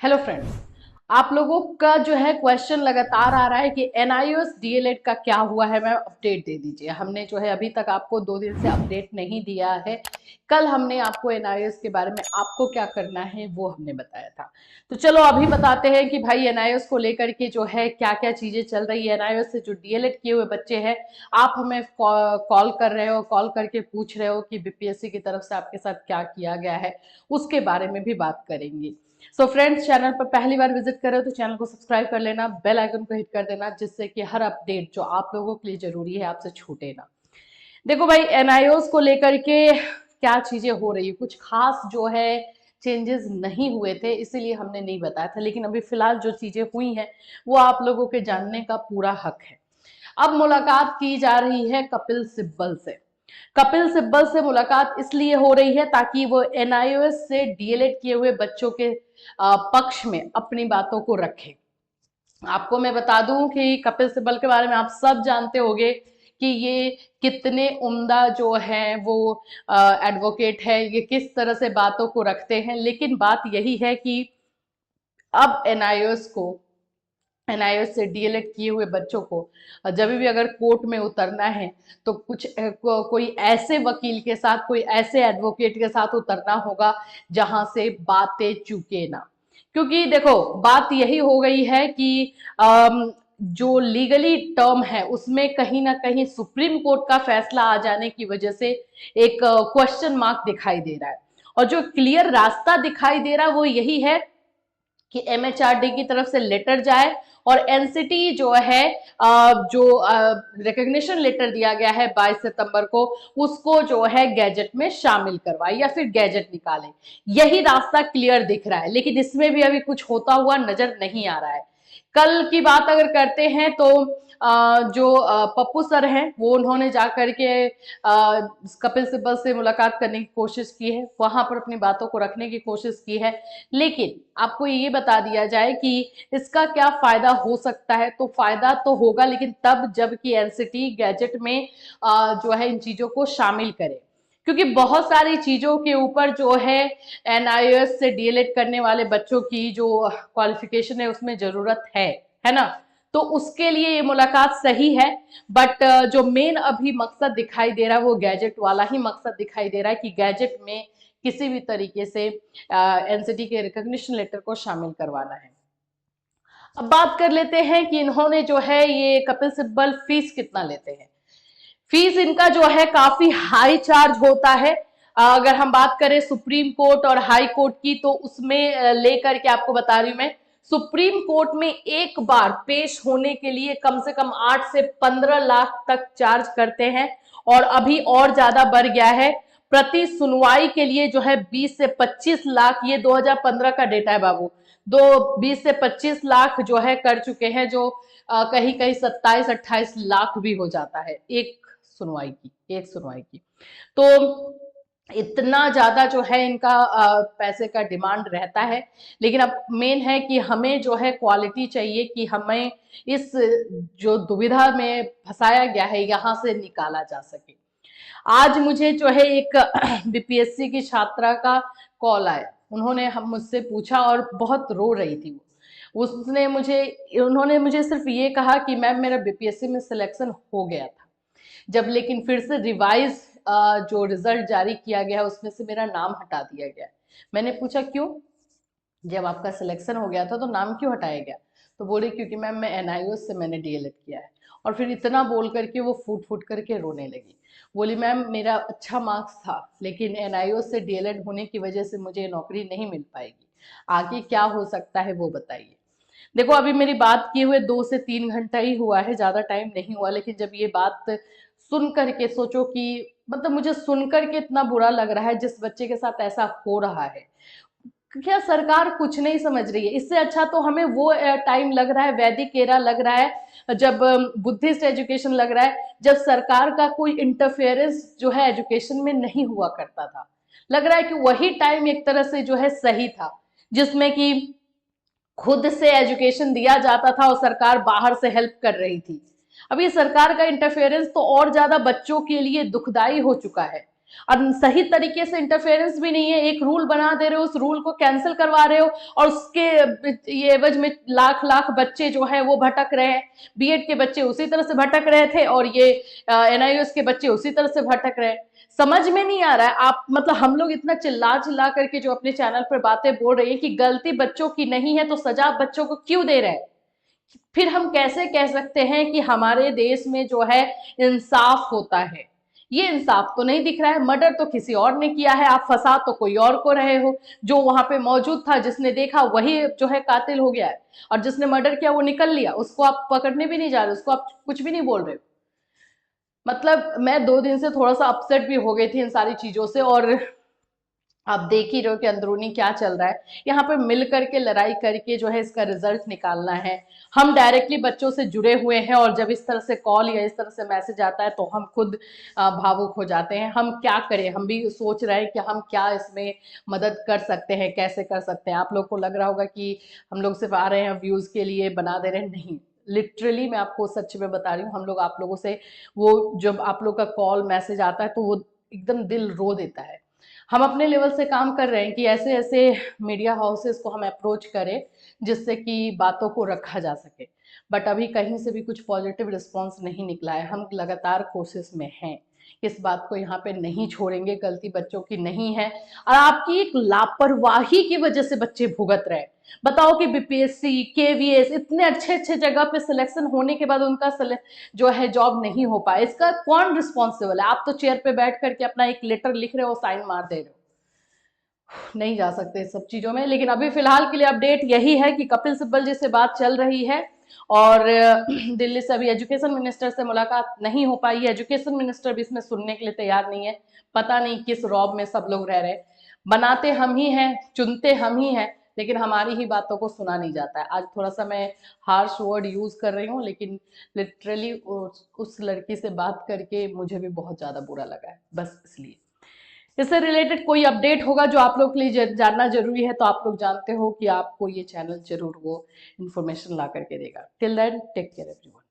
Hello friends, आप लोगों का जो है क्वेश्चन लगातार आ रहा है कि एनआईओएस डीएलएड का क्या हुआ है। मैं अपडेट दे दीजिए। हमने जो है अभी तक आपको 2 दिन से अपडेट नहीं दिया है। कल हमने आपको एनआईओएस के बारे में आपको क्या करना है वो हमने बताया था। तो चलो अभी बताते हैं कि भाई एनआईओएस को लेकर के जो है क्या क्या चीजें चल रही है। एनआईओएस से जो डीएलएड किए हुए बच्चे हैं, आप हमें कॉल कर रहे हो, कॉल करके पूछ रहे हो कि बीपीएससी की तरफ से आपके साथ क्या किया गया है, उसके बारे में भी बात करेंगे। सो फ्रेंड्स, चैनल पर पहली बार विजिट कर रहे हो तो चैनल को सब्सक्राइब कर लेना, बेल आइकन को हिट कर देना, जिससे कि हर अपडेट जो आप लोगों के लिए जरूरी है आपसे छूटे ना। देखो भाई, एनआईओस को लेकर के क्या चीजें हो रही है, कुछ खास जो है चेंजेस नहीं हुए थे, इसीलिए हमने नहीं बताया था। लेकिन अभी फिलहाल जो चीजें हुई हैं वो आप लोगों के जानने का पूरा हक है। अब मुलाकात की जा रही है कपिल सिब्बल से। कपिल सिब्बल से मुलाकात इसलिए हो रही है ताकि वो एनआईओएस से डीएलएड किए हुए बच्चों के पक्ष में अपनी बातों को रखे। आपको मैं बता दूं कि कपिल सिब्बल के बारे में आप सब जानते होंगे कि ये कितने उम्दा जो है वो एडवोकेट है, ये किस तरह से बातों को रखते हैं। लेकिन बात यही है कि अब एनआईओएस से डीएलएड किए हुए बच्चों को जब भी अगर कोर्ट में उतरना है तो कोई ऐसे वकील के साथ, कोई ऐसे एडवोकेट के साथ उतरना होगा जहां से बातें चुके ना। क्योंकि देखो, बात यही हो गई है कि जो लीगली टर्म है उसमें कहीं ना कहीं सुप्रीम कोर्ट का फैसला आ जाने की वजह से एक क्वेश्चन मार्क दिखाई दे रहा है। और जो क्लियर रास्ता दिखाई दे रहा है वो यही है कि एमएचआरडी की तरफ से लेटर जाए और एनसीटी जो है जो रिकॉग्निशन लेटर दिया गया है 22 सितंबर को, उसको जो है गैजेट में शामिल करवाए या फिर गैजेट निकाले। यही रास्ता क्लियर दिख रहा है, लेकिन इसमें भी अभी कुछ होता हुआ नजर नहीं आ रहा है। कल की बात अगर करते हैं तो जो पप्पू सर हैं वो उन्होंने जाकर के कपिल सिब्बल से मुलाकात करने की कोशिश की है, वहां पर अपनी बातों को रखने की कोशिश की है। लेकिन आपको ये बता दिया जाए कि इसका क्या फायदा हो सकता है। तो फायदा तो होगा, लेकिन तब जब कि एनसीटी गैजेट में जो है इन चीजों को शामिल करे। क्योंकि बहुत सारी चीजों के ऊपर जो है एनआईओएस से डीएलएड करने वाले बच्चों की जो क्वालिफिकेशन है उसमें जरूरत है ना। तो उसके लिए ये मुलाकात सही है। बट जो मेन अभी मकसद दिखाई दे रहा है वो गैजेट वाला ही मकसद दिखाई दे रहा है कि गैजेट में किसी भी तरीके से एनसीटी के रिकॉग्निशन लेटर को शामिल करवाना है। अब बात कर लेते हैं कि इन्होंने जो है ये कपिल सिब्बल फीस कितना लेते हैं। फीस इनका जो है काफी हाई चार्ज होता है। अगर हम बात करें सुप्रीम कोर्ट और हाई कोर्ट की तो उसमें लेकर के आपको बता रही हूं मैं, सुप्रीम कोर्ट में एक बार पेश होने के लिए कम से कम 8 से 15 लाख तक चार्ज करते हैं। और अभी और ज्यादा बढ़ गया है। प्रति सुनवाई के लिए जो है 20 से 25 लाख, ये 2015 का डेटा है बाबू, 20 से 25 लाख जो है कर चुके हैं, जो कहीं कहीं 27-28 लाख भी हो जाता है एक सुनवाई की। तो इतना ज्यादा जो है इनका पैसे का डिमांड रहता है। लेकिन अब मेन है कि हमें जो है क्वालिटी चाहिए, कि हमें इस जो दुविधा में फंसाया गया है यहां से निकाला जा सके। आज मुझे जो है एक बीपीएससी की छात्रा का कॉल आया। उन्होंने हम मुझसे पूछा और बहुत रो रही थी वो। उन्होंने मुझे सिर्फ ये कहा कि मैम मेरा बीपीएससी में सिलेक्शन हो गया था, जब लेकिन फिर से रिवाइज जो रिजल्ट जारी किया गया उसमें से मेरा नाम हटा दिया गया। मैंने पूछा क्यों, जब आपका सिलेक्शन हो गया था तो नाम क्यों हटाया गया। तो बोले क्योंकि मैम मैं एनआईओएस से मैंने डीएलएड किया है। और फिर इतना बोल करके वो फूट फूट करके रोने लगी। बोली मैम मेरा अच्छा मार्क्स था, लेकिन एनआईओएस से डीएलएड होने की वजह से मुझे नौकरी नहीं मिल पाएगी, आगे क्या हो सकता है वो बताइए। देखो, अभी मेरी बात किए हुए 2 से 3 घंटा ही हुआ है, ज्यादा टाइम नहीं हुआ। लेकिन जब ये बात सुन करके सोचो कि मतलब मुझे सुनकर के इतना बुरा लग रहा है, जिस बच्चे के साथ ऐसा हो रहा है। क्या सरकार कुछ नहीं समझ रही है। इससे अच्छा तो हमें वो टाइम लग रहा है, वैदिक एरा लग रहा है, जब बुद्धिस्ट एजुकेशन लग रहा है, जब सरकार का कोई इंटरफेरेंस जो है एजुकेशन में नहीं हुआ करता था। लग रहा है कि वही टाइम एक तरह से जो है सही था, जिसमें कि खुद से एजुकेशन दिया जाता था और सरकार बाहर से हेल्प कर रही थी। अब ये सरकार का इंटरफेरेंस तो और ज्यादा बच्चों के लिए दुखदाई हो चुका है। और सही तरीके से इंटरफेरेंस भी नहीं है। एक रूल बना दे रहे हो, उस रूल को कैंसिल करवा रहे हो, और उसके ये एवज में लाख लाख बच्चे जो है वो भटक रहे हैं। बीएड के बच्चे उसी तरह से भटक रहे थे और ये एनआईओएस के बच्चे उसी तरह से भटक रहे हैं। समझ में नहीं आ रहा है। आप मतलब हम लोग इतना चिल्ला चिल्ला करके जो अपने चैनल पर बातें बोल रहे हैं कि गलती बच्चों की नहीं है तो सजा बच्चों को क्यों दे रहे हैं, फिर हम कैसे कह सकते हैं कि हमारे देश में जो है इंसाफ होता है। ये इंसाफ तो नहीं दिख रहा है। मर्डर तो किसी और ने किया है, आप फंसा तो कोई और को रहे हो। जो वहां पे मौजूद था, जिसने देखा, वही जो है कातिल हो गया है, और जिसने मर्डर किया वो निकल लिया, उसको आप पकड़ने भी नहीं जा रहे, उसको आप कुछ भी नहीं बोल रहे हो। मतलब मैं 2 दिन से थोड़ा सा अपसेट भी हो गई थी इन सारी चीजों से। और आप देख ही रहे हो कि अंदरूनी क्या चल रहा है। यहाँ पे मिल करके लड़ाई करके जो है इसका रिजल्ट निकालना है। हम डायरेक्टली बच्चों से जुड़े हुए हैं, और जब इस तरह से कॉल या इस तरह से मैसेज आता है तो हम खुद भावुक हो जाते हैं। हम क्या करें, हम भी सोच रहे हैं कि हम क्या इसमें मदद कर सकते हैं, कैसे कर सकते हैं। आप लोग को लग रहा होगा कि हम लोग सिर्फ आ रहे हैं व्यूज के लिए, बना दे रहे हैं, नहीं। लिटरली मैं आपको सच में बता रही हूँ, हम लोग आप लोगों से, वो जब आप लोग का कॉल मैसेज आता है तो वो एकदम दिल रो देता है। हम अपने लेवल से काम कर रहे हैं कि ऐसे ऐसे मीडिया हाउसेस को हम अप्रोच करें जिससे कि बातों को रखा जा सके। बट अभी कहीं से भी कुछ पॉजिटिव रिस्पॉन्स नहीं निकला है। हम लगातार कोशिश में हैं, इस बात को यहाँ पे नहीं छोड़ेंगे। गलती बच्चों की नहीं है, और आपकी एक लापरवाही की वजह से बच्चे भुगत रहे हैं। बताओ कि बीपीएससी, केवीएस, इतने अच्छे अच्छे जगह पे सिलेक्शन होने के बाद उनका जो है जॉब नहीं हो पाया, इसका कौन रिस्पॉन्सिबल है? आप तो चेयर पे बैठ करके अपना एक लेटर लिख रहे हो, साइन मार दे रहे हो। नहीं जा सकते इस सब चीजों में। लेकिन अभी फिलहाल के लिए अपडेट यही है कि कपिल सिब्बल जी से बात चल रही है, और दिल्ली से अभी एजुकेशन मिनिस्टर से मुलाकात नहीं हो पाई है। एजुकेशन मिनिस्टर भी इसमें सुनने के लिए तैयार नहीं है। पता नहीं किस रौब में सब लोग रह रहे हैं। बनाते हम ही हैं, चुनते हम ही हैं, लेकिन हमारी ही बातों को सुना नहीं जाता है। आज थोड़ा सा मैं हार्श वर्ड यूज कर रही हूँ, लेकिन लिटरली उस लड़की से बात करके मुझे भी बहुत ज्यादा बुरा लगा है, बस इसलिए। इससे रिलेटेड कोई अपडेट होगा जो आप लोग के लिए जानना जरूरी है, तो आप लोग जानते हो कि आपको ये चैनल जरूर वो इन्फॉर्मेशन ला करके देगा। Till then take care everyone.